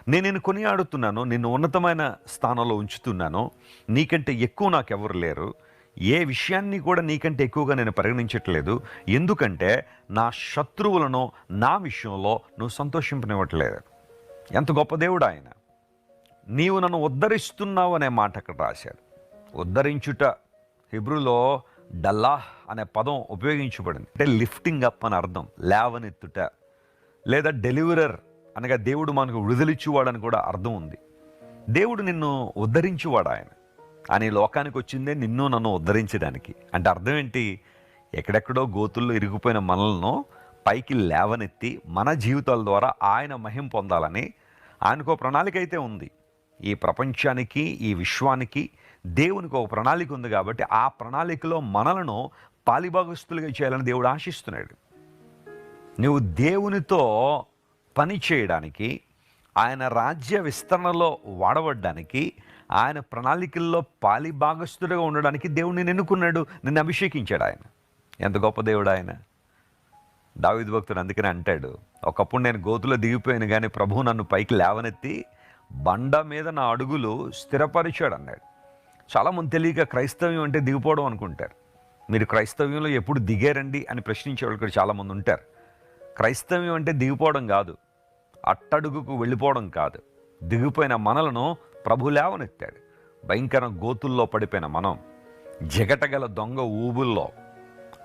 నేను నిన్ను కొనియాడుతున్నాను, నిన్ను ఉన్నతమైన స్థానంలో ఉంచుతున్నాను. నీకంటే ఎక్కువ నాకెవరు లేరు. ఏ విషయాన్ని కూడా నీకంటే ఎక్కువగా నేను పరిగణించట్లేదు. ఎందుకంటే నా శత్రువులను నా విషయంలో నువ్వు సంతోషింపనివ్వట్లేదు. ఎంత గొప్ప దేవుడు ఆయన. నీవు నన్ను ఉద్ధరిస్తున్నావు అనే మాట అక్కడ రాశాడు. ఉద్ధరించుట హిబ్రూలో డల్లాహ్ అనే పదం ఉపయోగించబడింది. అంటే లిఫ్టింగ్ అప్ అని అర్థం, లేవనెత్తుట. లేదా డెలివరర్ అనగా దేవుడు మనకు విడుదలిచ్చువాడని కూడా అర్థం ఉంది. దేవుడు నిన్ను ఉద్ధరించువాడు ఆయన. ఆయన ఈ లోకానికి వచ్చిందే నిన్ను నన్ను ఉద్ధరించడానికి. అంటే అర్థం ఏంటి? ఎక్కడెక్కడో గోతుల్లో ఇరిగిపోయిన మనలను పైకి లేవనెత్తి మన జీవితాల ద్వారా ఆయన మహిమ పొందాలని ఆయనకు ఒక ప్రణాళిక అయితే ఉంది. ఈ ప్రపంచానికి, ఈ విశ్వానికి దేవునికి ఒక ప్రణాళిక ఉంది. కాబట్టి ఆ ప్రణాళికలో మనలను పాలిభాగస్తులుగా చేయాలని దేవుడు ఆశిస్తున్నాడు. నువ్వు దేవునితో పని చేయడానికి, ఆయన రాజ్య విస్తరణలో వాడబడ్డానికి, ఆయన ప్రణాళికల్లో పాలిభాగస్తుడిగా ఉండడానికి దేవుడిని ఎన్నుకున్నాడు, నిన్ను అభిషేకించాడు ఆయన. ఎంత గొప్ప దేవుడు ఆయన. దావీదు భక్తుడు అందుకని అంటాడు, ఒకప్పుడు నేను గోతులో దిగిపోయాను కానీ ప్రభువు నన్ను పైకి లేవనెత్తి బండ మీద నా అడుగులు స్థిరపరిచాడు అన్నాడు. చాలామంది తెలియక క్రైస్తవ్యం అంటే దిగిపోవడం అనుకుంటారు. మీరు క్రైస్తవ్యంలో ఎప్పుడు దిగారండి అని ప్రశ్నించే వాళ్ళు కూడా చాలామంది ఉంటారు. క్రైస్తవ్యం అంటే దిగిపోవడం కాదు, అట్టడుగుకు వెళ్ళిపోవడం కాదు. దిగిపోయిన మనలను ప్రభు లేవనెత్తాడు. భయంకర గోతుల్లో పడిపోయిన మనం, జగటగల దొంగ ఊబుల్లో,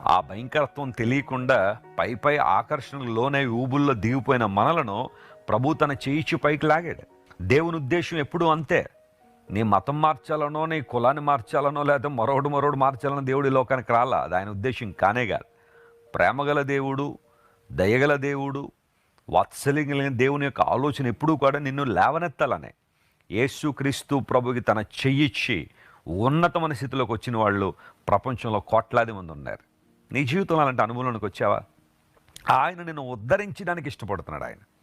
ఆ భయంకరత్వం తెలియకుండా పై ఆకర్షణకు లోనై ఊబుల్లో దిగిపోయిన మనలను ప్రభు తన చేయిచ్చి పైకి లాగాడు. దేవుని ఉద్దేశం ఎప్పుడూ అంతే. నీ మతం మార్చాలనో, నీ కులాన్ని మార్చాలనో, లేదా మరొకడు మార్చాలనో దేవుడి లోకానికి రాలా. అది ఆయన ఉద్దేశం కానే కాదు. ప్రేమగల దేవుడు, దయగల దేవుడు, వాత్సల్యం కలిగిన దేవుని యొక్క ఆలోచన ఎప్పుడూ కూడా నిన్ను లేవనెత్తాలనే. యేసుక్రీస్తు ప్రభుకి తన చెయ్యిచ్చి ఉన్నతమైన స్థితిలోకి వచ్చిన వాళ్ళు ప్రపంచంలో కోట్లాది మంది ఉన్నారు. నీ జీవితంలో అలాంటి అనుభవంలోకి వచ్చావా? ఆయన నిన్ను ఉద్ధరించడానికి ఇష్టపడుతున్నాడు ఆయన.